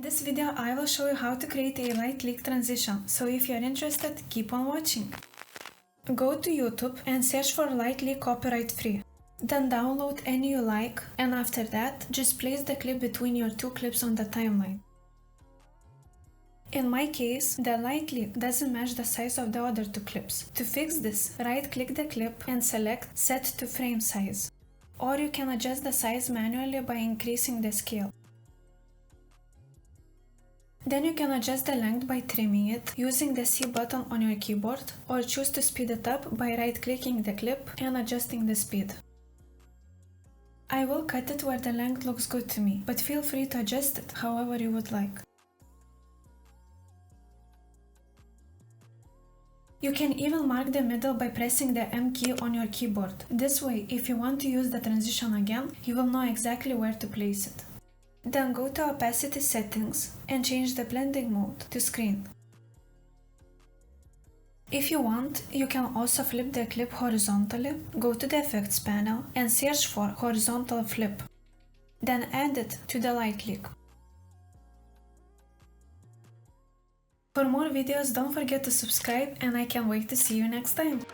this video I will show you how to create a light click transition, so if you're interested, keep on watching. Go to YouTube and search for light click copyright free. Then download any you like, and after that, just place the clip between your two clips on the timeline. In my case, the light click doesn't match the size of the other two clips. To fix this, right-click the clip and select Set to Frame Size. Or you can adjust the size manually by increasing the scale. Then you can adjust the length by trimming it using the C button on your keyboard, or choose to speed it up by right-clicking the clip and adjusting the speed. I will cut it where the length looks good to me, but feel free to adjust it however you would like. You can even mark the middle by pressing the M key on your keyboard. This way, if you want to use the transition again, you will know exactly where to place it. Then go to Opacity Settings and change the blending mode to Screen. If you want, you can also flip the clip horizontally. Go to the Effects panel and search for Horizontal Flip. Then add it to the light click. For more videos, don't forget to subscribe, and I can't wait to see you next time.